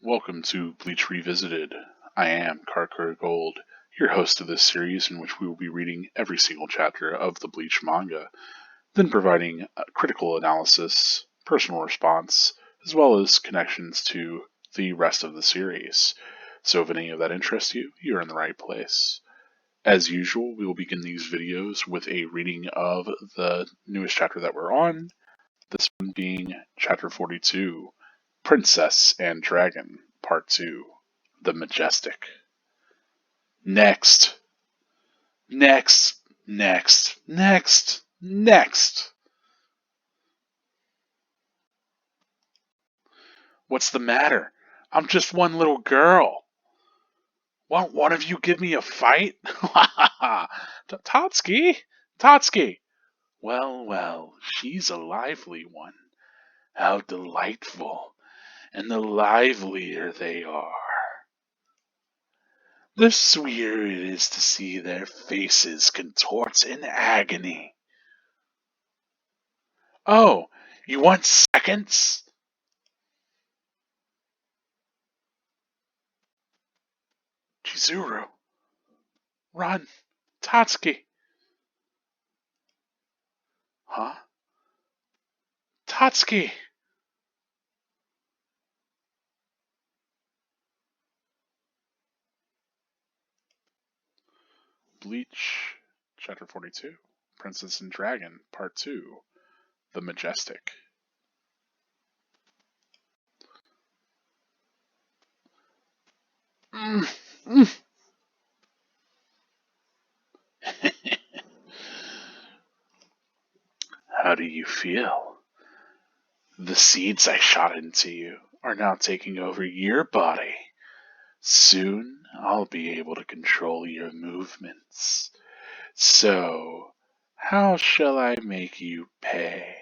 Welcome to Bleach Revisited. I am Karkur Gold, your host of this series in which we will be reading every single chapter of the Bleach manga, then providing a critical analysis, personal response, as well as connections to the rest of the series. So if any of that interests you, you're in the right place. As usual, we will begin these videos with a reading of the newest chapter that we're on, this one being Chapter 42, Princess and Dragon, Part 2, The Majestic. Next. Next. Next. Next. Next. What's the matter? I'm just one little girl. Won't one of you give me a fight? Tatsuki? Tatsuki! Well, well, she's a lively one. How delightful. And the livelier they are, the sweeter it is to see their faces contort in agony. Oh, you want seconds? Chizuru, run! Tatsuki! Huh? Tatsuki! Bleach, Chapter 42, Princess and Dragon, Part 2, The Majestic. How do you feel? The seeds I shot into you are now taking over your body. Soon I'll be able to control your movements. So, how shall I make you pay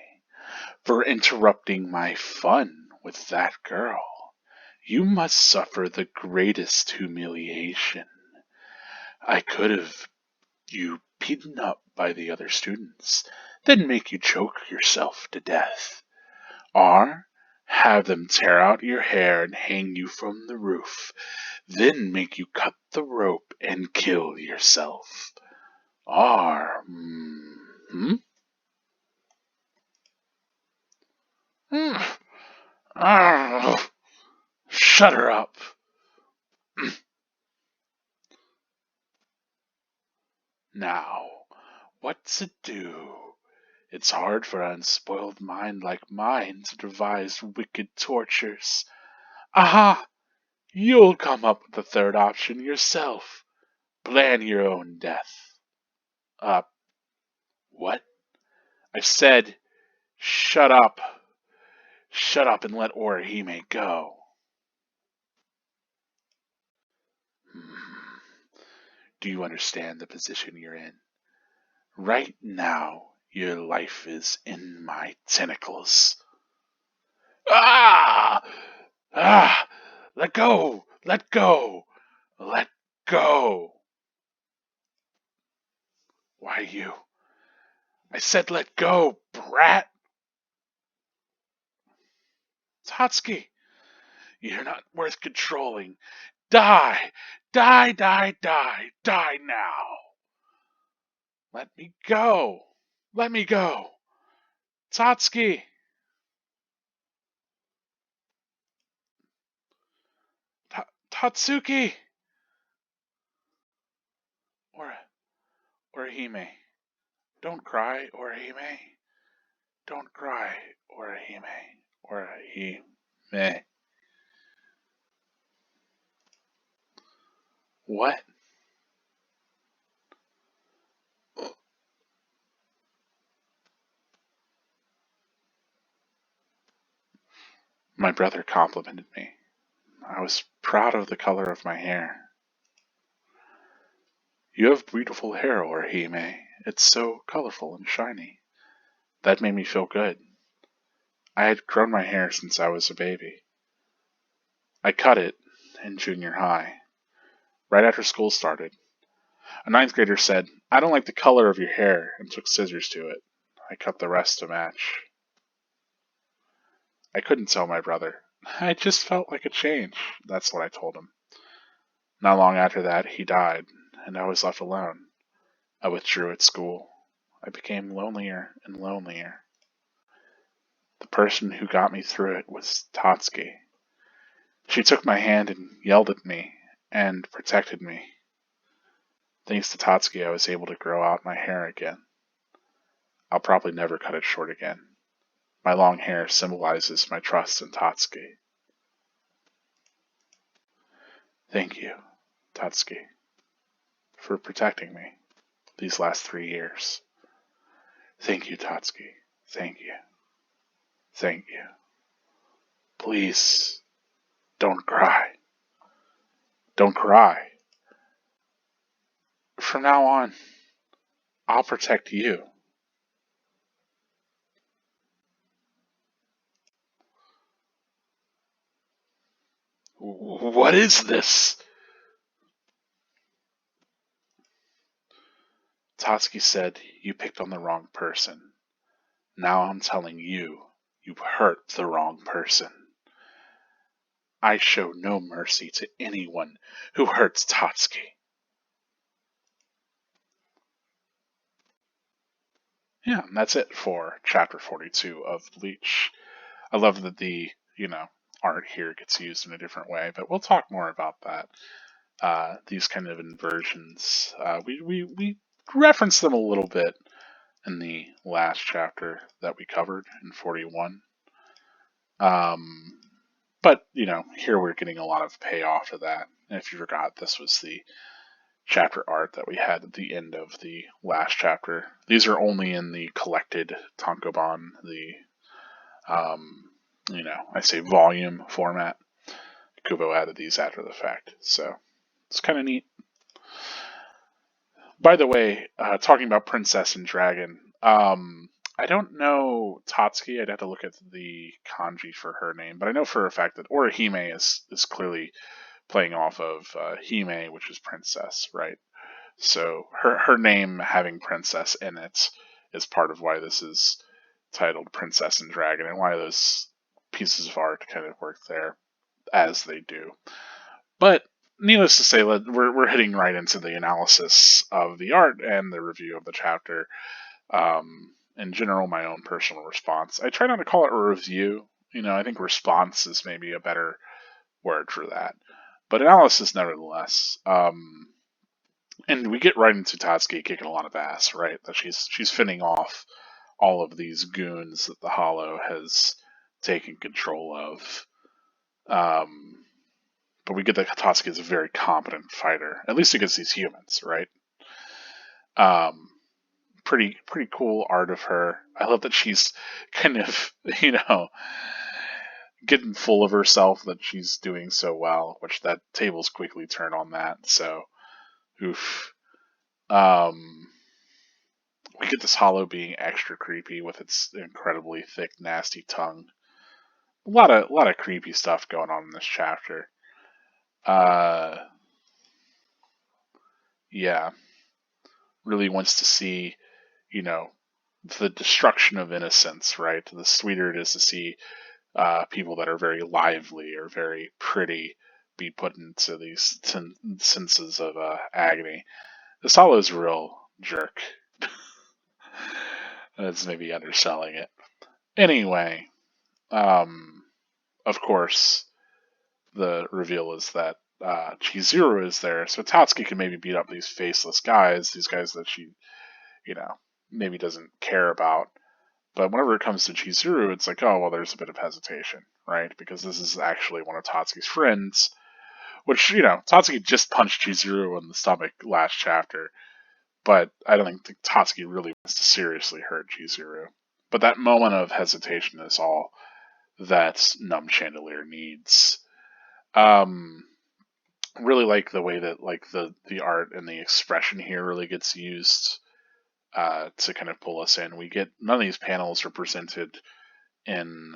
for interrupting my fun with that girl? You must suffer the greatest humiliation. I could have you beaten up by the other students, then make you choke yourself to death. Or have them tear out your hair and hang you from the roof, then make you cut the rope and kill yourself. Or, shut her up. Now, what to do? It's hard for an unspoiled mind like mine to devise wicked tortures. Aha! You'll come up with the third option yourself. Plan your own death. What? I said, shut up. Shut up and let Orihime go. Do you understand the position you're in? Right now, your life is in my tentacles. Ah! Ah! Let go! Let go! Let go! Why you? I said let go, brat! Tatsuki! You're not worth controlling. Die! Die, die, die! Die now! Let me go! Let me go! Tatsuki! Tatsuki! Orihime. Don't cry, Orihime. Don't cry, Orihime. Orihime. What? My brother complimented me. I was proud of the color of my hair. You have beautiful hair, Orihime. It's so colorful and shiny. That made me feel good. I had grown my hair since I was a baby. I cut it in junior high, right after school started. A ninth grader said, I don't like the color of your hair, and took scissors to it. I cut the rest to match. I couldn't tell my brother. I just felt like a change. That's what I told him. Not long after that, he died, and I was left alone. I withdrew at school. I became lonelier and lonelier. The person who got me through it was Tatsuki. She took my hand and yelled at me and protected me. Thanks to Tatsuki, I was able to grow out my hair again. I'll probably never cut it short again. My long hair symbolizes my trust in Tatsuki. Thank you, Tatsuki, for protecting me these last 3 years. Thank you, Tatsuki. Thank you. Thank you. Please, don't cry. Don't cry. From now on, I'll protect you. What is this? Tatsuki said, you picked on the wrong person. Now I'm telling you, you hurt the wrong person. I show no mercy to anyone who hurts Tatsuki. Yeah, and that's it for chapter 42 of Bleach. I love that the, art here gets used in a different way, but we'll talk more about that. These kind of inversions. We referenced them a little bit in the last chapter that we covered in 41. But, here we're getting a lot of payoff to that. And if you forgot, this was the chapter art that we had at the end of the last chapter. These are only in the collected tankobon, the, I say volume format. Kubo added these after the fact, so it's kind of neat. By the way, talking about Princess and Dragon, I don't know Tatsuki. I'd have to look at the kanji for her name, but I know for a fact that Orihime is clearly playing off of Hime, which is princess, right? So her name having princess in it is part of why this is titled Princess and Dragon, and why those pieces of art kind of work there as they do. But needless to say, we're hitting right into the analysis of the art and the review of the chapter. In general, my own personal response. I try not to call it a review. I think response is maybe a better word for that. But analysis, nevertheless. And we get right into Tatsuki kicking a lot of ass, right? That she's fending off all of these goons that the Hollow has taken control of. But we get that Tatsuki is a very competent fighter, at least against these humans, right? Pretty cool art of her. I love that she's kind of, getting full of herself that she's doing so well, which that tables quickly turn on that. So, oof. We get this Hollow being extra creepy with its incredibly thick, nasty tongue. A lot of creepy stuff going on in this chapter. Yeah, really wants to see, the destruction of innocence, right? The sweeter it is to see people that are very lively or very pretty be put into these senses of agony. This Hollow's a real jerk. That's maybe underselling it. Anyway, of course, the reveal is that Chizuru is there, so Tatsuki can maybe beat up these faceless guys, these guys that she, maybe doesn't care about. But whenever it comes to Chizuru, it's like, oh, well, there's a bit of hesitation, right? Because this is actually one of Tatsuki's friends, which, Tatsuki just punched Chizuru in the stomach last chapter, but I don't think Tatsuki really wants to seriously hurt Chizuru. But that moment of hesitation is all that Numb Chandelier needs. Really like the way that the art and the expression here really gets used to kind of pull us in. We get none of these panels are presented in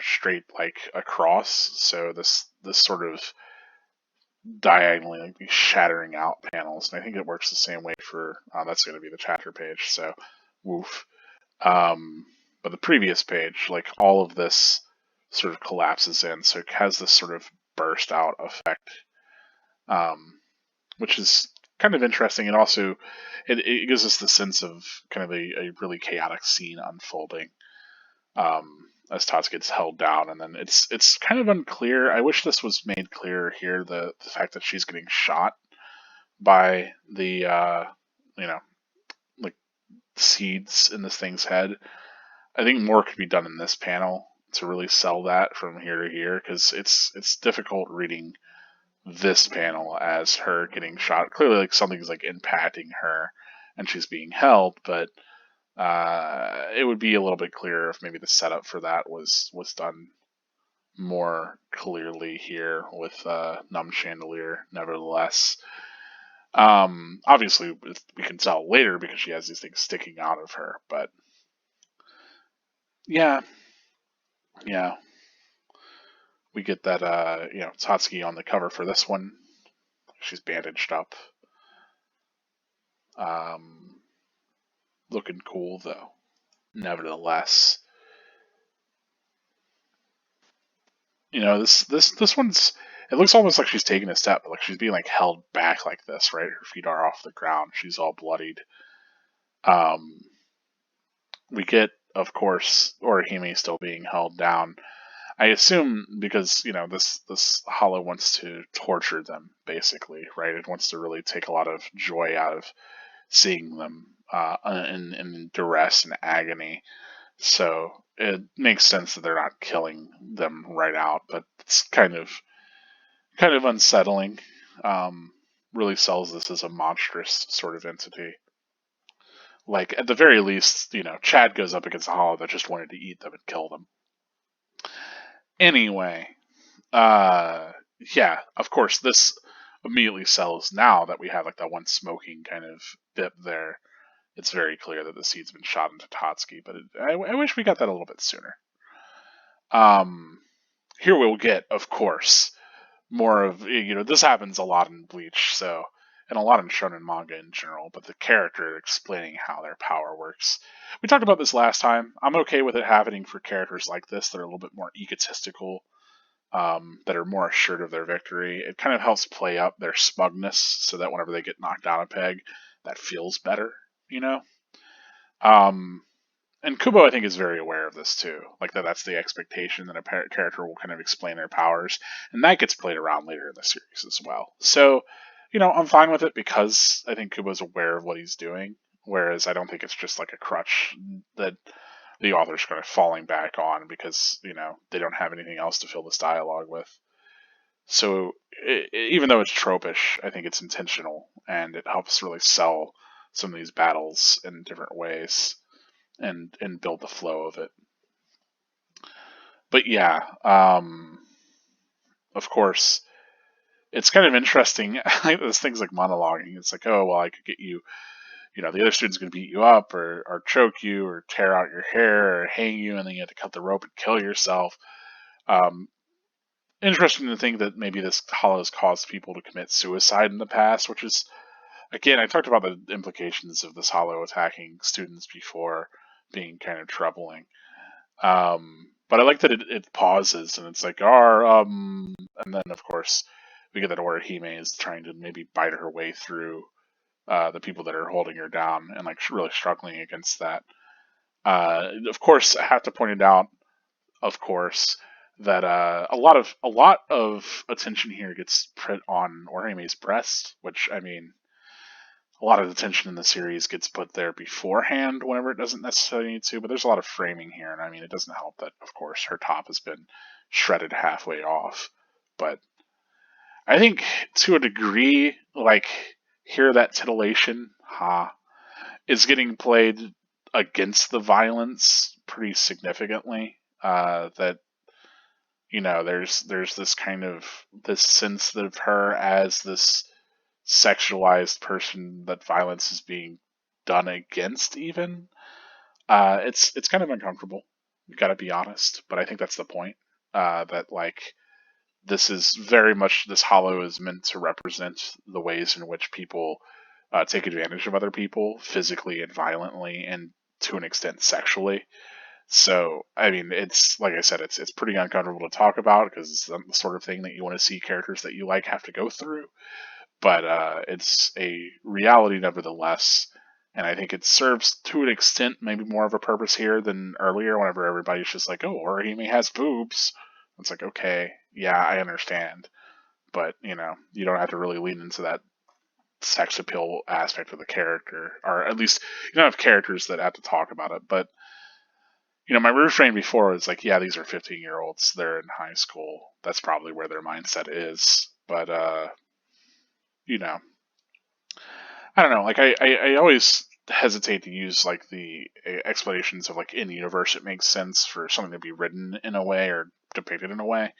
straight like across. So this sort of diagonally like these shattering out panels, and I think it works the same way for that's going to be the chapter page. So woof. But the previous page, like all of this sort of collapses in, so it has this sort of burst out effect, um, which is kind of interesting, and also it gives us the sense of kind of a really chaotic scene unfolding, as Tots gets held down, and then it's kind of unclear. I wish this was made clearer here. The fact that she's getting shot by the you know like seeds in this thing's head. I think more could be done in this panel to really sell that from here to here, because it's difficult reading this panel as her getting shot. Clearly, like something's like impacting her, and she's being held. But it would be a little bit clearer if maybe the setup for that was done more clearly here with Numb Chandelier. Nevertheless, obviously we can tell later because she has these things sticking out of her. But yeah, yeah, we get that Tatsuki on the cover for this one. She's bandaged up. Um, Looking cool though. Nevertheless, this one's. It looks almost like she's taking a step, like she's being like held back like this, right? Her feet are off the ground. She's all bloodied. Um, we get, of course, Orihime still being held down. I assume because this hollow wants to torture them, basically, right? It wants to really take a lot of joy out of seeing them in duress and agony. So it makes sense that they're not killing them right out, but it's kind of unsettling. Um, Really sells this as a monstrous sort of entity. Like at the very least, Chad goes up against a hollow that just wanted to eat them and kill them. Anyway, uh, yeah, of course, this immediately sells now that we have like that one smoking kind of bit there. It's very clear that the seed's been shot into Tatsuki, but I wish we got that a little bit sooner. Um, Here we'll get, of course, more of this happens a lot in Bleach, so and a lot in shonen manga in general. But the character explaining how their power works. We talked about this last time. I'm okay with it happening for characters like this that are a little bit more egotistical, that are more assured of their victory. It kind of helps play up their smugness, so that whenever they get knocked down a peg, that feels better. You know. Um, and Kubo, I think, is very aware of this too. Like that's the expectation that a character will kind of explain their powers, and that gets played around later in the series as well. So, I'm fine with it because I think Kubo's aware of what he's doing. Whereas I don't think it's just like a crutch that the author's kind of falling back on because they don't have anything else to fill this dialogue with. So even though it's tropish, I think it's intentional and it helps really sell some of these battles in different ways and build the flow of it. But yeah, of course, it's kind of interesting. There's things like monologuing. It's like, oh well, I could get you. The other student's going to beat you up or choke you or tear out your hair or hang you, and then you have to cut the rope and kill yourself. Um, Interesting to think that maybe this hollow has caused people to commit suicide in the past, which is, again, I talked about the implications of this hollow attacking students before being kind of troubling. But I like that it pauses and it's like, and then of course we get that Orihime is trying to maybe bite her way through the people that are holding her down and like really struggling against that. Of course, I have to point it out, of course, that a lot of attention here gets put on Orihime's breast, which I mean, a lot of the tension in the series gets put there beforehand whenever it doesn't necessarily need to, but there's a lot of framing here, and I mean, it doesn't help that, of course, her top has been shredded halfway off. But I think to a degree, like, here that titillation, is getting played against the violence pretty significantly. That there's this kind of this sense of her as this sexualized person that violence is being done against. Even it's kind of uncomfortable. You got to be honest, but I think that's the point. That like this is very much this hollow is meant to represent the ways in which people take advantage of other people physically and violently, and to an extent sexually. So, I mean, it's like I said, it's pretty uncomfortable to talk about because it's the sort of thing that you want to see characters that you like have to go through. But it's a reality nevertheless, and I think it serves to an extent maybe more of a purpose here than earlier. Whenever everybody's just like, "Oh, Orihime has boobs," it's like, okay, yeah, I understand, but you don't have to really lean into that sex appeal aspect of the character, or at least you don't have characters that have to talk about it. But my refrain before was like, yeah, these are 15-year-olds. They're in high school. That's probably where their mindset is. But you know, I don't know. Like I always hesitate to use like the explanations of like in universe it makes sense for something to be written in a way or depicted in a way.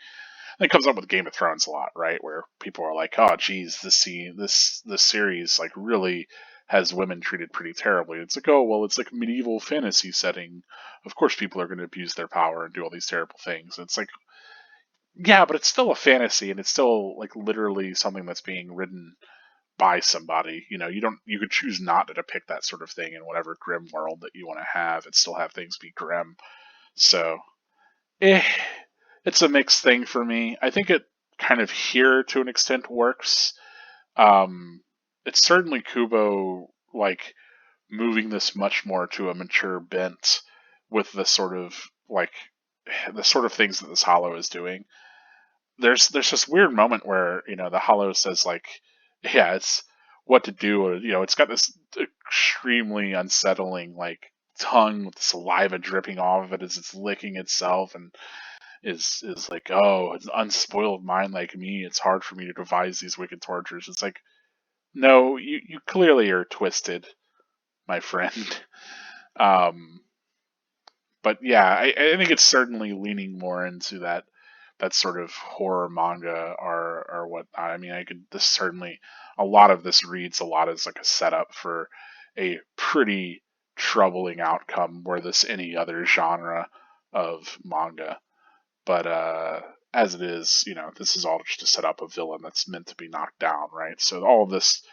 And it comes up with Game of Thrones a lot, right? Where people are like, "Oh, geez, this series like really has women treated pretty terribly." It's like, "Oh, well, it's like a medieval fantasy setting. Of course, people are going to abuse their power and do all these terrible things." And it's like, yeah, but it's still a fantasy, and it's still like literally something that's being written by somebody. You could choose not to depict that sort of thing in whatever grim world that you want to have, and still have things be grim. So, eh, it's a mixed thing for me. I think it kind of here to an extent works. It's certainly Kubo like moving this much more to a mature bent with the sort of like the sort of things that this Hollow is doing. There's this weird moment where the Hollow says like, yeah, it's what to do. Or, it's got this extremely unsettling like tongue with saliva dripping off of it as it's licking itself, and is like, oh, an unspoiled mind like me, it's hard for me to devise these wicked tortures. It's like, no, you clearly are twisted, my friend. Um, but yeah, I think it's certainly leaning more into that sort of horror manga or what I mean. I could this certainly a lot of this reads a lot as like a setup for a pretty troubling outcome were this any other genre of manga. But as it is, this is all just to set up a villain that's meant to be knocked down, right? So all of this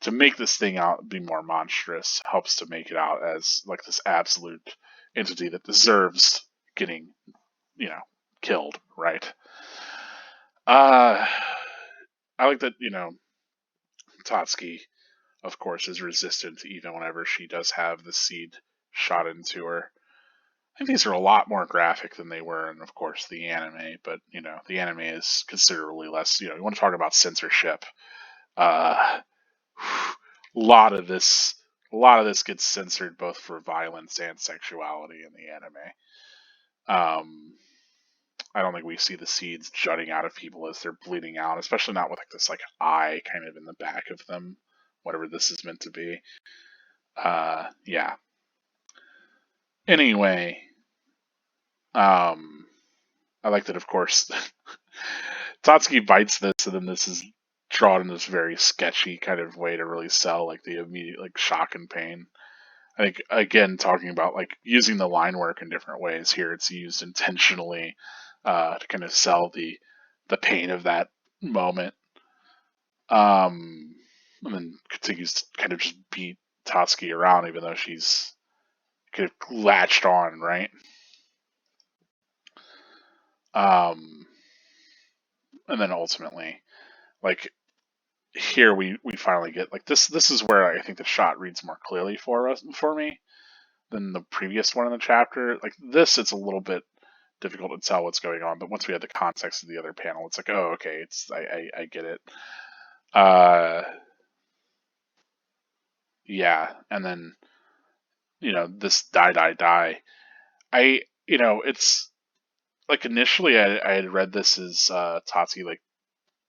to make this thing out be more monstrous helps to make it out as like this absolute entity that deserves getting, you know, killed, right? Uh I like that, Tatsuki, of course, is resistant even whenever she does have the seed shot into her. I think these are a lot more graphic than they were in, of course, the anime. But the anime is considerably less. You want to talk about censorship? A lot of this, a lot of this gets censored both for violence and sexuality in the anime. Um, I don't think we see the seeds jutting out of people as they're bleeding out, especially not with like this like eye kind of in the back of them, whatever this is meant to be. Yeah. Anyway, um, I like that, of course. Tatsuki bites this, and then this is drawn in this very sketchy kind of way to really sell like the immediate like shock and pain. I think again talking about like using the line work in different ways here, it's used intentionally to kind of sell the pain of that moment. Um, and then continues to kind of just beat Tatsuki around, even though she's kind of latched on, right? Um, and then ultimately, like here we finally get like this is where I think the shot reads more clearly for me than the previous one in the chapter. Like this, it's a little bit difficult to tell what's going on, but once we have the context of the other panel, it's like, oh, okay, it's I get it. Uh, yeah, and then this die. It's like initially I had read this as Tatsuki like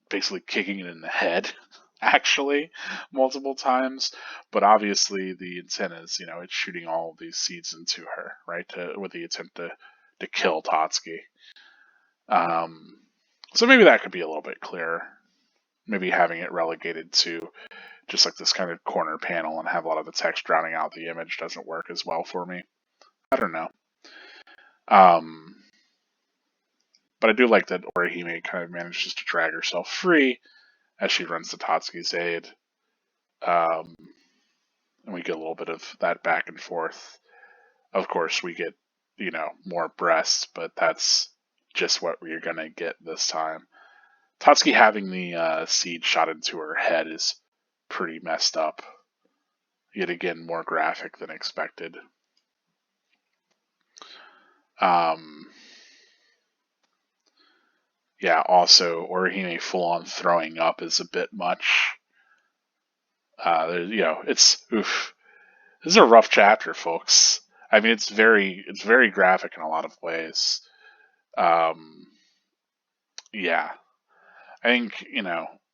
basically kicking it in the head actually multiple times, but obviously the intent is it's shooting all of these seeds into her, right, with the attempt to kill Tatsuki. um so maybe that could be a little bit clearer, maybe having it relegated to just like this kind of corner panel and have a lot of the text drowning out the image doesn't work as well for me. I don't know. um but I do like that Orihime kind of manages to drag herself free as she runs to Tatsuki's aid. And we get a little bit of that back and forth. Of course, we get more breasts, but that's just what we're gonna get this time. Tatsuki having the seed shot into her head is pretty messed up. Yet again, more graphic than expected. Um, yeah, also, Orihime full on throwing up is a bit much. It's oof. This is a rough chapter, folks. I mean, it's very graphic in a lot of ways. Um, yeah, I think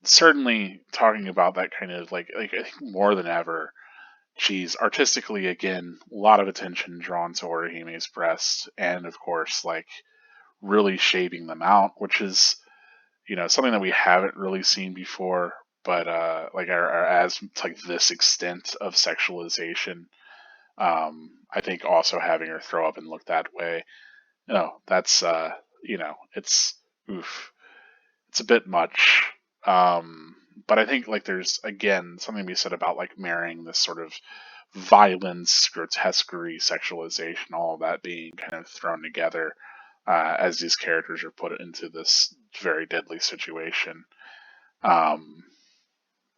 certainly talking about that kind of like I think more than ever. She's artistically again a lot of attention drawn to Orihime's breasts, and of course like really shaping them out, which is something that we haven't really seen before. But like our as like this extent of sexualization, I think also having her throw up and look that way, that's it's oof, it's a bit much. Um, but I think like there's again something to be said about like marrying this sort of violence, grotesquerie, sexualization, all of that being kind of thrown together as these characters are put into this very deadly situation. Um,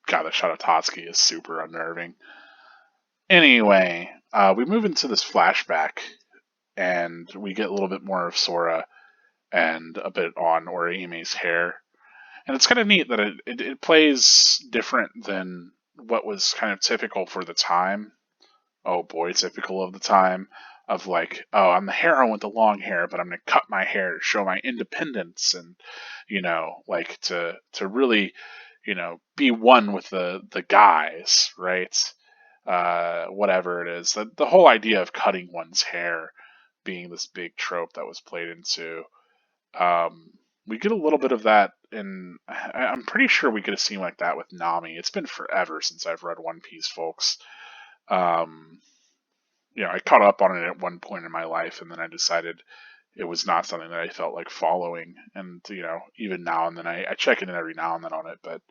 God, the shot of Tatsuki is super unnerving. Anyway, we move into this flashback, and we get a little bit more of Sora and a bit on Orihime's hair. And it's kind of neat that it plays different than what was kind of typical for the time. Oh boy, typical of the time of like, oh, I'm the heroine with the long hair, but I'm gonna cut my hair to show my independence and like to really be one with the guys, right? Whatever it is, the whole idea of cutting one's hair being this big trope that was played into. We get a little bit of that in. I'm pretty sure we get a scene like that with Nami. It's been forever since I've read One Piece, folks. Um, I caught up on it at one point in my life, and then I decided it was not something that I felt like following. And even now and then, I check in every now and then on it, but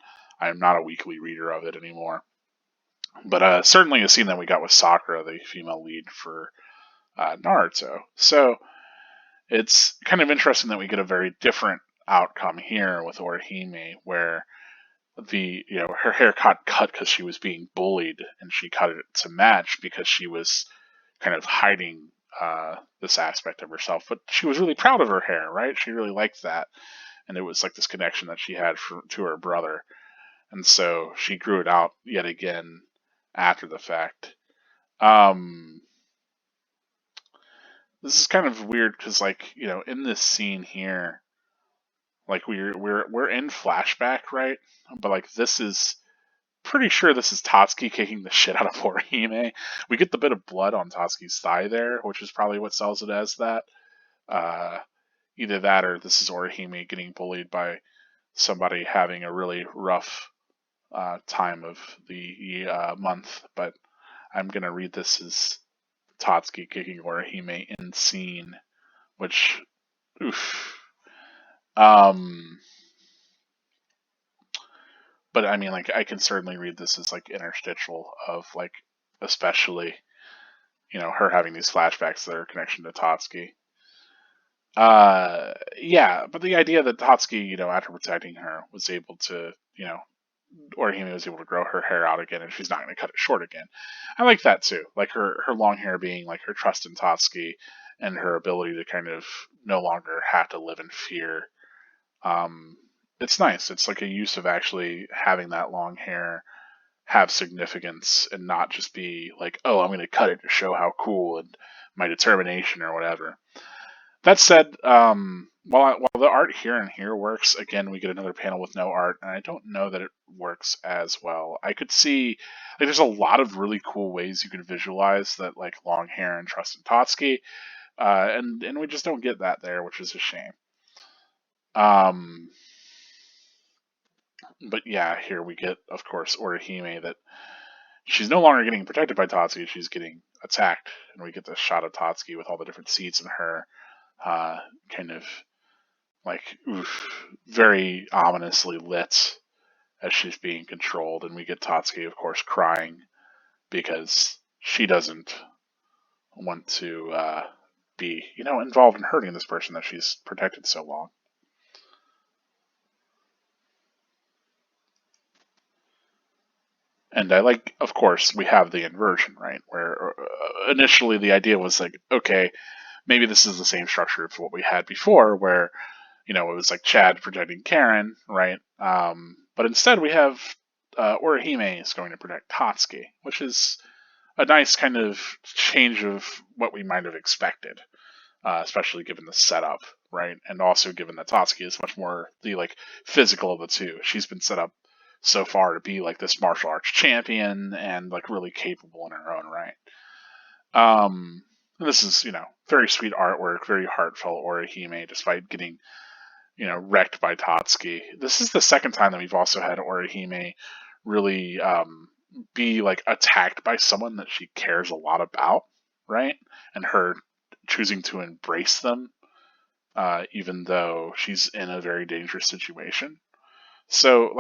I am not a weekly reader of it anymore. But certainly a scene that we got with Sakura, the female lead for Naruto. So it's kind of interesting that we get a very different outcome here with Orihime, where her hair got cut because she was being bullied, and she cut it to match because she was kind of hiding this aspect of herself. But she was really proud of her hair, right? She really liked that, and it was like this connection that she had to her brother, and so she grew it out yet again after the fact. Um, this is kind of weird because, like, in this scene here, like we're in flashback, right? But like this is pretty sure this is Tatsuki kicking the shit out of Orihime. We get the bit of blood on Tatsuki's thigh there, which is probably what sells it as that. Uh, Either that or this is Orihime getting bullied by somebody having a really rough time of the month. But I'm gonna read this as Tatsuki kicking Orihime in scene, which oof. Um, but I mean, like, I can certainly read this as like interstitial of like, especially her having these flashbacks that are a connection to Tatsuki. Yeah, but the idea that Tatsuki, after protecting her, was able to, Orihime was able to grow her hair out again, and she's not going to cut it short again. I like that too. Like her long hair being like her trust in Tatsuki and her ability to kind of no longer have to live in fear. Um, it's nice. It's like a use of actually having that long hair have significance and not just be like, oh, I'm going to cut it to show how cool and my determination or whatever. That said, while the art here and here works, again, we get another panel with no art, and I don't know that it works as well. I could see, like, there's a lot of really cool ways you could visualize that, like, long hair and trust in Tatsuki, and we just don't get that there, which is a shame. Um, but yeah, here we get, of course, Orihime that she's no longer getting protected by Tatsuki, she's getting attacked, and we get this shot of Tatsuki with all the different seeds in her, kind of like oof, very ominously lit as she's being controlled, and we get Tatsuki, of course, crying because she doesn't want to be, involved in hurting this person that she's protected so long. And I like, of course, we have the inversion, right? Where initially the idea was like, okay, maybe this is the same structure of what we had before, where, it was like Chad protecting Karen, right? But instead we have Orihime is going to protect Tatsuki, which is a nice kind of change of what we might have expected, especially given the setup, right? And also given that Tatsuki is much more the physical of the two. She's been set up so far to be like this martial arts champion and like really capable in her own right. This is very sweet artwork, very heartfelt Orihime, despite getting wrecked by Tatsuki. This is the second time that we've also had Orihime really be like attacked by someone that she cares a lot about, right? And her choosing to embrace them, even though she's in a very dangerous situation. So,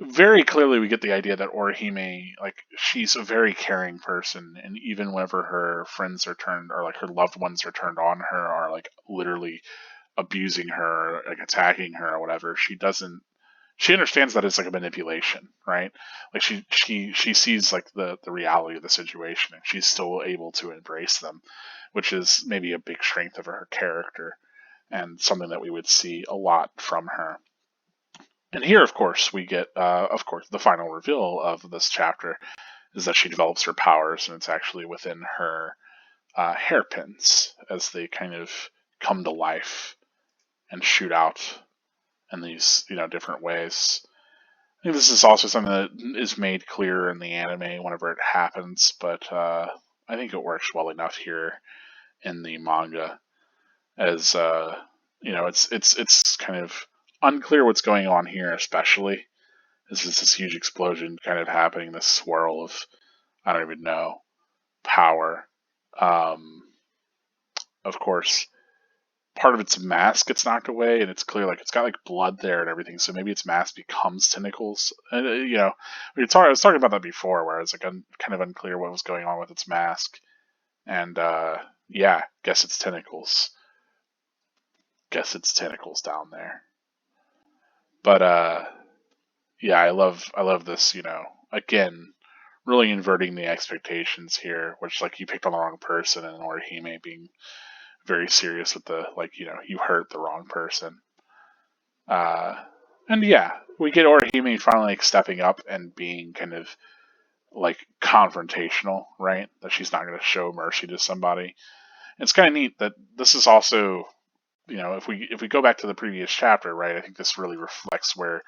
very clearly we get the idea that Orihime, she's a very caring person, and even whenever her friends are turned, or her loved ones are turned on her, are literally abusing her, attacking her or whatever, she understands that it's a manipulation, right? She sees the reality of the situation, and she's still able to embrace them, which is maybe a big strength of her character and something that we would see a lot from her. And here, of course, we get, the final reveal of this chapter is that she develops her powers, and it's actually within her hairpins as they kind of come to life and shoot out in these, different ways. I think this is also something that is made clearer in the anime whenever it happens, but I think it works well enough here in the manga, as it's kind of unclear what's going on here, especially. This is this huge explosion kind of happening, this swirl of, I don't even know, power. Of course, part of its mask gets knocked away, and it's clear it's got blood there and everything. So maybe its mask becomes tentacles. I was talking about that before, where it's kind of unclear what was going on with its mask. And yeah, guess it's tentacles. Guess it's tentacles down there. But yeah, I love this. Again, really inverting the expectations here, which you picked on the wrong person, and Orihime being very serious with the you hurt the wrong person. And yeah, we get Orihime finally stepping up and being kind of confrontational, right? That she's not going to show mercy to somebody. It's kind of neat that this is also, if we go back to the previous chapter, right? I think this really reflects where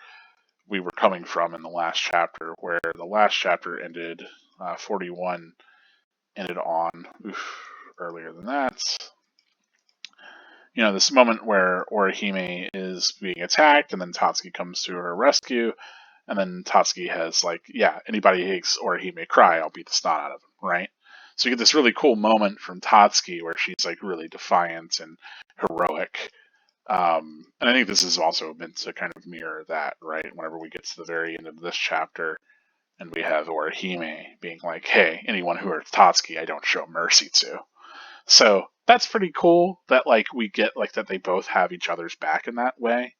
we were coming from in the last chapter, where the last chapter ended, 41 ended on, earlier than that. This moment where Orihime is being attacked, and then Tatsuki comes to her rescue, and then Tatsuki has anybody hates Orihime, cry, I'll beat the snot out of them, right? So you get this really cool moment from Tatsuki where she's really defiant and heroic. And I think this is also meant to kind of mirror that, right? Whenever we get to the very end of this chapter, and we have Orihime being like, hey, anyone who hurts Tatsuki, I don't show mercy to. So that's pretty cool that we get that they both have each other's back in that way.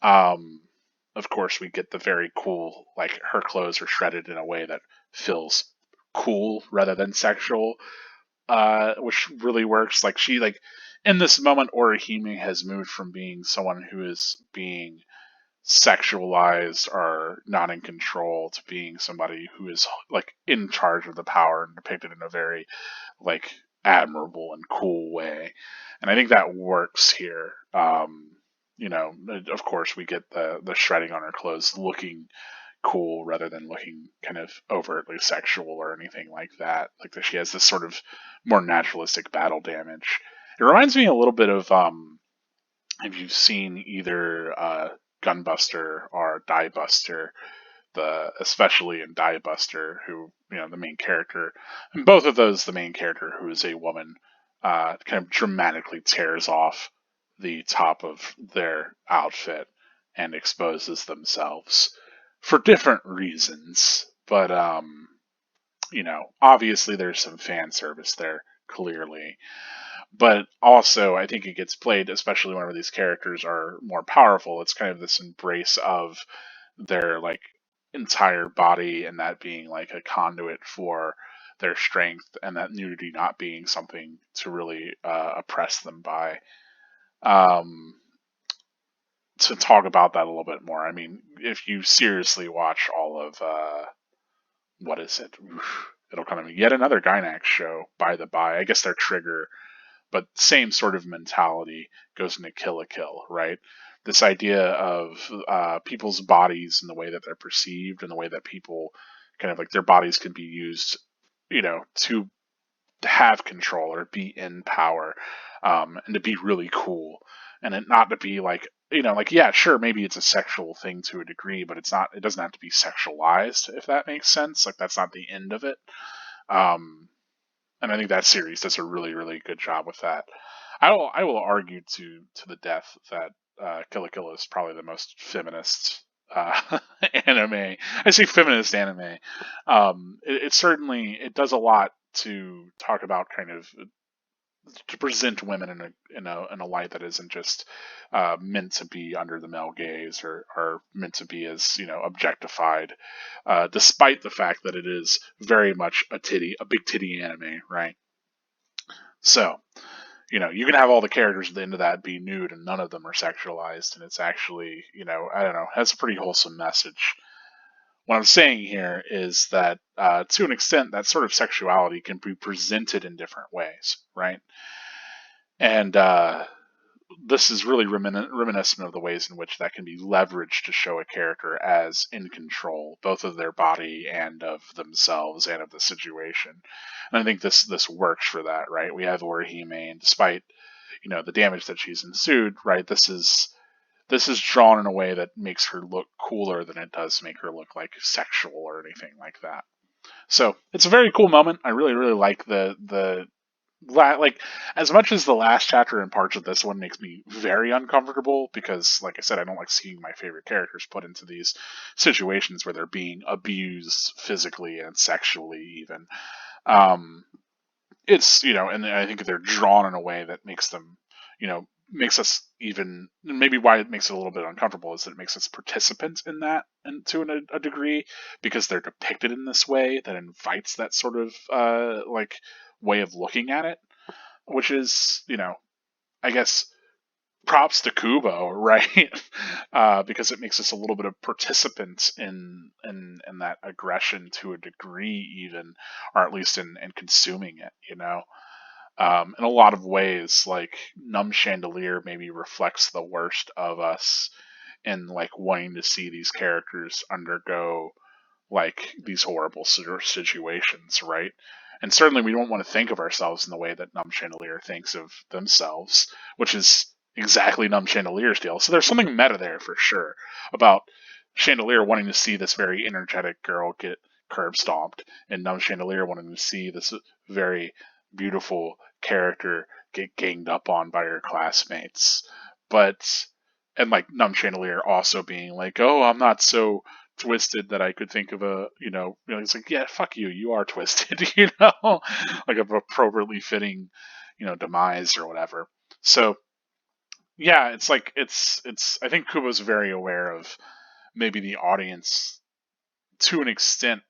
Of course, we get the very cool, her clothes are shredded in a way that feels cool rather than sexual, which really works. In this moment, Orihime has moved from being someone who is being sexualized or not in control to being somebody who is in charge of the power and depicted in a very admirable and cool way. And I think that works here. Of course, we get the shredding on her clothes looking cool rather than looking kind of overtly sexual or anything like that. That she has this sort of more naturalistic battle damage. It reminds me a little bit of if you've seen either Gunbuster or Diebuster, especially in Diebuster, who the main character, and both of those the main character who is a woman, kind of dramatically tears off the top of their outfit and exposes themselves for different reasons, but obviously there's some fan service there, clearly. But also, I think it gets played, especially whenever these characters are more powerful. It's kind of this embrace of their like entire body, and that being like a conduit for their strength, and that nudity not being something to really oppress them by. Um, to talk about that a little bit more, I mean, if you seriously watch all of what is it? It'll come in yet another Gynax show. By the by, I guess they're Trigger, but same sort of mentality goes into Kill la Kill, right? This idea of people's bodies and the way that they're perceived, and the way that people kind of like their bodies can be used, to have control or be in power, and to be really cool, and it not to be like, like, yeah, sure, maybe it's a sexual thing to a degree, but it's not. It doesn't have to be sexualized, if that makes sense. Like, that's not the end of it. Um, and I think that series does a really, really good job with that. I will argue to the death that Kill la Kill is probably the most feminist anime. I say feminist anime. It certainly it does a lot to talk about kind of to present women in a light that isn't just meant to be under the male gaze, or meant to be as objectified, despite the fact that it is very much a big titty anime, right? So you can have all the characters at the end of that be nude and none of them are sexualized, and it's actually, I don't know, has a pretty wholesome message. What I'm saying here is that, to an extent, that sort of sexuality can be presented in different ways, right? And this is really reminiscent of the ways in which that can be leveraged to show a character as in control, both of their body and of themselves and of the situation. And I think this works for that, right? We have Orihime, and despite the damage that she's ensued, right? This is drawn in a way that makes her look cooler than it does make her look like sexual or anything like that. So it's a very cool moment. I really, really like the like, as much as the last chapter and parts of this one makes me very uncomfortable, because like I said, I don't like seeing my favorite characters put into these situations where they're being abused physically and sexually even. um it's, and I think they're drawn in a way that makes them, makes us, even maybe why it makes it a little bit uncomfortable is that it makes us participants in that, and to a degree, because they're depicted in this way that invites that sort of like way of looking at it, which is, I guess, props to Kubo, right? Because it makes us a little bit of participants in that aggression to a degree, even, or at least in consuming it. In a lot of ways, like, Numb Chandelier maybe reflects the worst of us, in like wanting to see these characters undergo like these horrible situations, right? And certainly we don't want to think of ourselves in the way that Numb Chandelier thinks of themselves, which is exactly Numb Chandelier's deal. So there's something meta there for sure about Chandelier wanting to see this very energetic girl get curb stomped, and Numb Chandelier wanting to see this very beautiful character get ganged up on by her classmates. But, and like Numb Chandelier also being like, oh, I'm not so twisted that I could think of it's like, yeah, fuck you, you are twisted, like a appropriately fitting, demise or whatever. So yeah, it's like it's I think Kubo's very aware of maybe the audience, to an extent,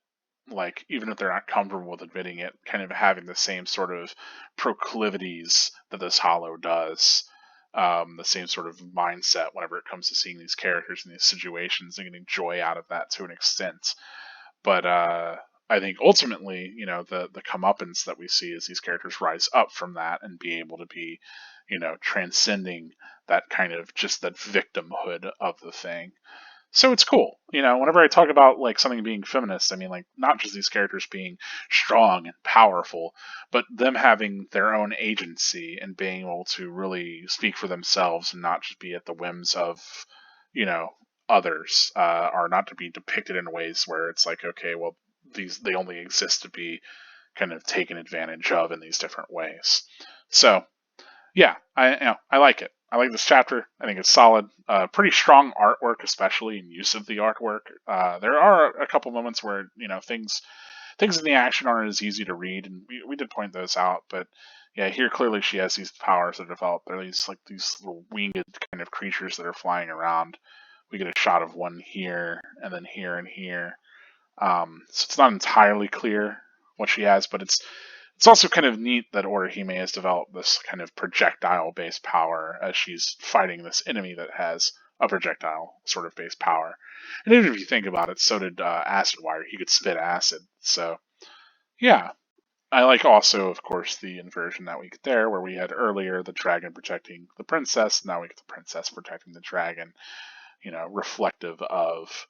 like, even if they're not comfortable with admitting it, kind of having the same sort of proclivities that this Hollow does. The same sort of mindset whenever it comes to seeing these characters in these situations and getting joy out of that to an extent. But I think ultimately, the comeuppance that we see is these characters rise up from that and be able to be, transcending that kind of just that victimhood of the thing. So it's cool. Whenever I talk about like something being feminist, I mean, like, not just these characters being strong and powerful, but them having their own agency and being able to really speak for themselves and not just be at the whims of, you know, others, or not to be depicted in ways where it's like, okay, well, they only exist to be kind of taken advantage of in these different ways. So yeah, I like it. I like this chapter. I think it's solid. Pretty strong artwork, especially in use of the artwork. There are a couple moments where things in the action aren't as easy to read, and we did point those out. But Yeah, here clearly she has these powers that develop. They're these little winged kind of creatures that are flying around. We get a shot of one here, and then here and here. So it's not entirely clear what she has, but it's also kind of neat that Orihime has developed this kind of projectile-based power as she's fighting this enemy that has a projectile sort of based power. And even if you think about it, so did Acid Wire. He could spit acid. So yeah, I like also, of course, the inversion that we get there, where we had earlier the dragon protecting the princess. Now we get the princess protecting the dragon. Reflective of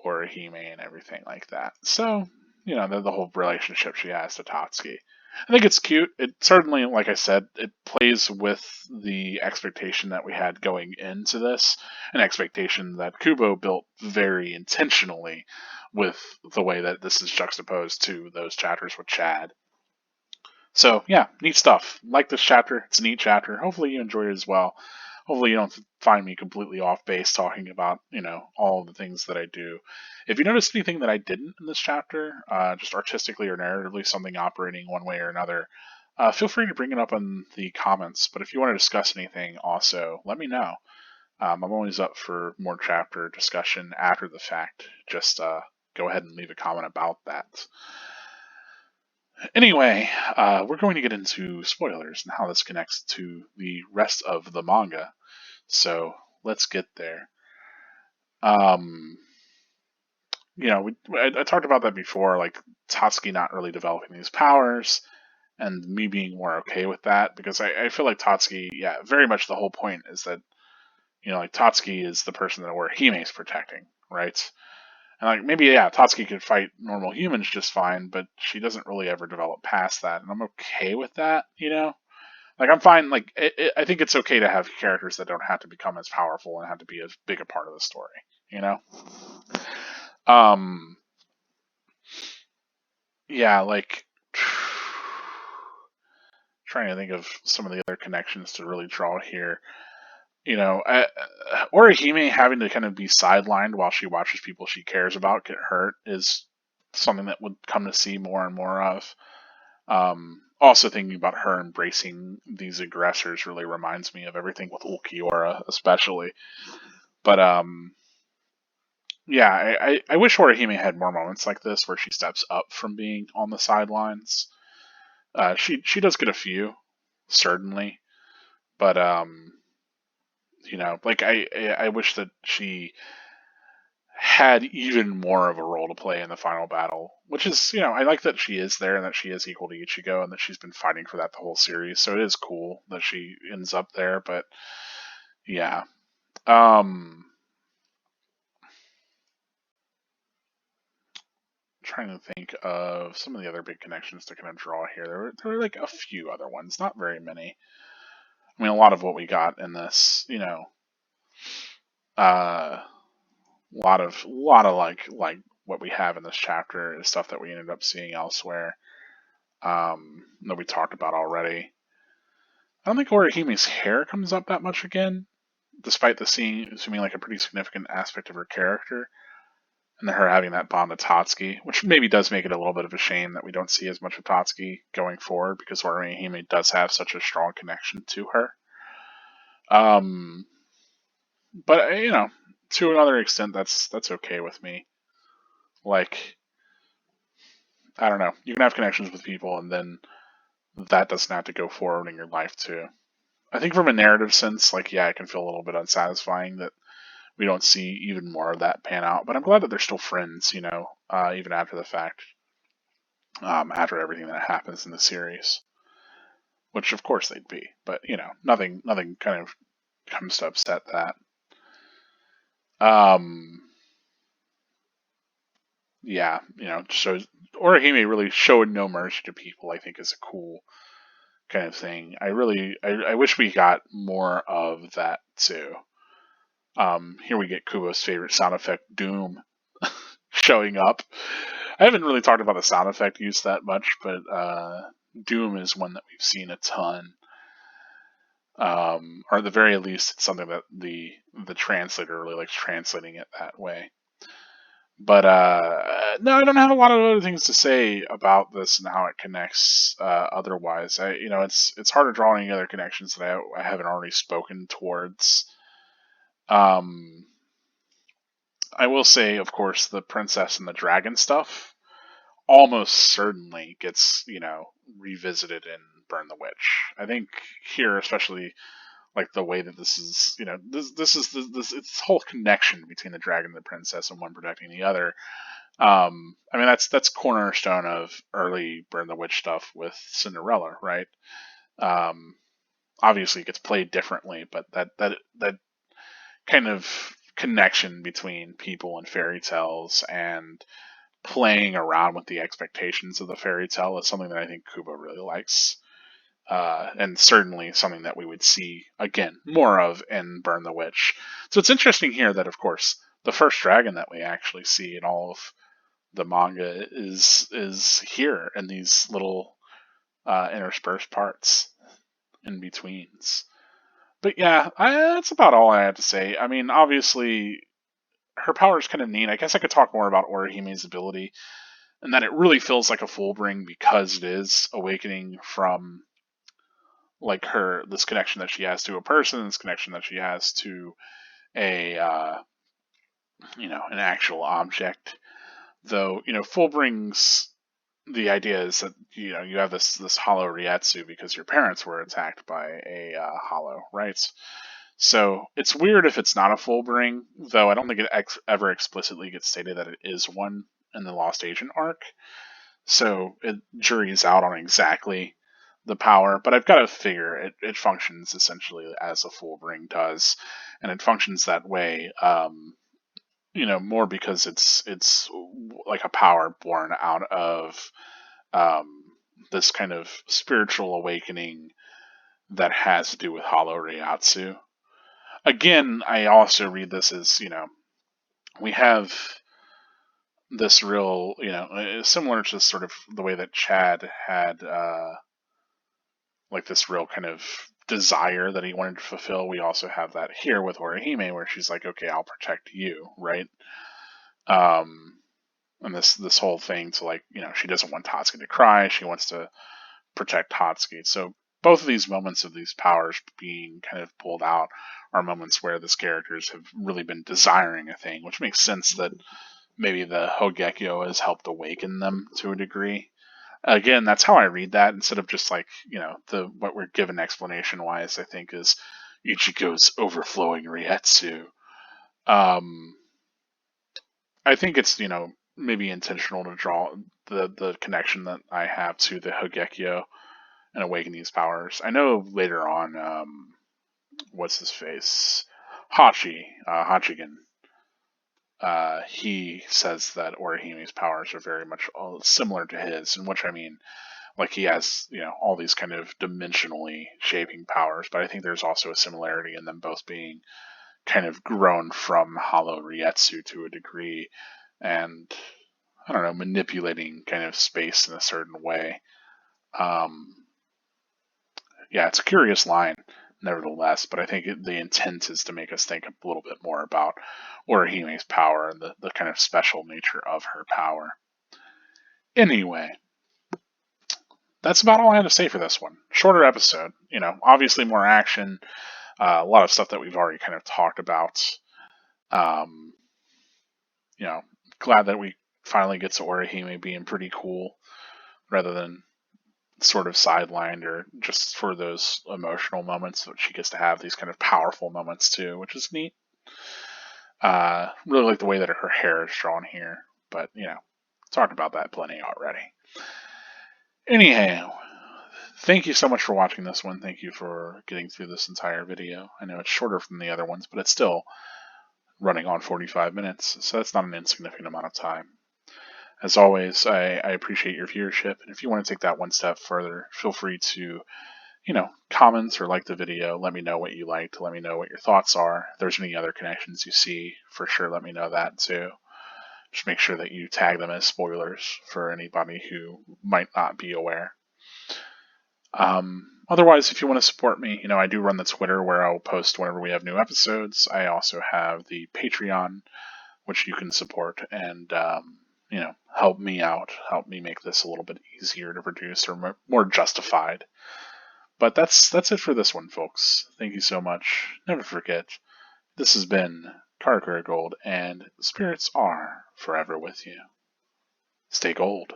Orihime and everything like that. So, the whole relationship she has to Tatsuki. I think it's cute. It certainly, like I said, it plays with the expectation that we had going into this, an expectation that Kubo built very intentionally with the way that this is juxtaposed to those chapters with Chad. So, yeah, neat stuff. Like this chapter. It's a neat chapter. Hopefully you enjoy it as well. Hopefully you don't find me completely off base talking about, all the things that I do. If you noticed anything that I didn't in this chapter, just artistically or narratively, something operating one way or another, feel free to bring it up in the comments. But if you want to discuss anything also, let me know. I'm always up for more chapter discussion after the fact. Just go ahead and leave a comment about that. Anyway, we're going to get into spoilers and how this connects to the rest of the manga. So let's get there. I talked about that before, like Tatsuki not really developing these powers, and me being more okay with that because I feel like Tatsuki, yeah, very much the whole point is that like Tatsuki is the person that Orihime is protecting, right? And like maybe yeah, Tatsuki could fight normal humans just fine, but she doesn't really ever develop past that, and I'm okay with that. Like I'm fine. Like I think it's okay to have characters that don't have to become as powerful and have to be as big a part of the story. You know. Um. Yeah. Like trying to think of some of the other connections to really draw here. Orihime having to kind of be sidelined while she watches people she cares about get hurt is something that would come to see more and more of. Also thinking about her embracing these aggressors really reminds me of everything with Ulquiorra, especially. But yeah, I wish Orihime had more moments like this where she steps up from being on the sidelines. She does get a few, certainly, but like I wish that she had even more of a role to play in the final battle, which is, I like that she is there and that she is equal to Ichigo and that she's been fighting for that the whole series. So it is cool that she ends up there, but yeah. Trying to think of some of the other big connections to kind of draw here. There were like a few other ones, not very many. I mean, a lot of what we got in this, a lot of like what we have in this chapter is stuff that we ended up seeing elsewhere. That we talked about already. I don't think Orihime's hair comes up that much again, despite the scene seeming like a pretty significant aspect of her character, and her having that bond with Tatsuki, which maybe does make it a little bit of a shame that we don't see as much of Tatsuki going forward, because Orihime does have such a strong connection to her. But to another extent, that's okay with me. Like, I don't know, you can have connections with people, and then that doesn't have to go forward in your life too. I think from a narrative sense, like, yeah, it can feel a little bit unsatisfying that we don't see even more of that pan out. But I'm glad that they're still friends, even after the fact, after everything that happens in the series. Which, of course, they'd be. But, nothing kind of comes to upset that. Yeah, shows Orihime really showed no mercy to people, I think is a cool kind of thing. I wish we got more of that too. Here we get Kubo's favorite sound effect, Doom, showing up. I haven't really talked about the sound effect use that much, but Doom is one that we've seen a ton. Or at the very least, it's something that the translator really likes translating it that way. But no, I don't have a lot of other things to say about this and how it connects. Otherwise, it's hard to draw any other connections that I haven't already spoken towards. Um, I will say, of course, the princess and the dragon stuff almost certainly gets revisited in Burn the Witch. I think here, especially like the way that this is, this it's whole connection between the dragon and the princess and one protecting the other. I mean that's cornerstone of early Burn the Witch stuff with Cinderella, right? Um, Obviously, it gets played differently, but that kind of connection between people and fairy tales and playing around with the expectations of the fairy tale is something that I think Kubo really likes. And certainly something that we would see again more of in Burn the Witch. So it's interesting here that, of course, the first dragon that we actually see in all of the manga is here in these little interspersed parts in betweens. But yeah, that's about all I had to say. I mean, obviously, her power is kind of neat. I guess I could talk more about Orihime's ability, and that it really feels like a full bring because it is awakening from like her this connection that she has to a person, this connection that she has to a an actual object. Though full brings the idea is that you have this hollow Rietsu because your parents were attacked by a hollow, right? So it's weird if it's not a full bring, though I don't think it ever explicitly gets stated that it is one in the Lost Agent arc. So it juries out on exactly the power, but I've got to figure it functions essentially as a full bring does, and it functions that way. More because it's like a power born out of um, this kind of spiritual awakening that has to do with Hollow Ryatsu. Again, I also read this as we have this real similar to sort of the way that Chad had like this real kind of desire that he wanted to fulfill. We also have that here with Orihime, where she's like, okay, I'll protect you, right? Um, and this whole thing to like she doesn't want Tatsuki to cry, she wants to protect Tatsuki. So both of these moments of these powers being kind of pulled out are moments where these characters have really been desiring a thing, which makes sense that maybe the Hogekyo has helped awaken them to a degree. Again, that's how I read that instead of just like the what we're given explanation wise. I think is Ichigo's overflowing Rietsu. Um, I think it's maybe intentional to draw the connection that I have to the Hogekyo and awaken these powers. I know later on, what's his face, Hachigen. He says that Orihime's powers are very much similar to his, in which I mean, like he has all these kind of dimensionally shaping powers, but I think there's also a similarity in them both being kind of grown from Hollow Rietsu to a degree, and I don't know, manipulating kind of space in a certain way. Um, yeah, it's a curious line, nevertheless, but I think the intent is to make us think a little bit more about Orihime's power and the kind of special nature of her power. Anyway, that's about all I have to say for this one. Shorter episode, obviously more action, a lot of stuff that we've already kind of talked about. Um, you know, Glad that we finally get to Orihime being pretty cool rather than sort of sidelined or just for those emotional moments that she gets to have these kind of powerful moments too, which is neat. Really like the way that her hair is drawn here, but talked about that plenty already. Anyhow, thank you so much for watching this one. Thank you for getting through this entire video. I know it's shorter from the other ones, but it's still running on 45 minutes, so that's not an insignificant amount of time. As always, I appreciate your viewership, and if you want to take that one step further, feel free to, comment or like the video. Let me know what you liked. Let me know what your thoughts are. If there's any other connections you see, for sure let me know that too. Just make sure that you tag them as spoilers for anybody who might not be aware. Otherwise, if you want to support me, I do run the Twitter where I'll post whenever we have new episodes. I also have the Patreon which you can support and help me out, help me make this a little bit easier to produce or more justified. But that's it for this one, folks. Thank you so much. Never forget, this has been Carker Gold, and spirits are forever with you. Stay gold.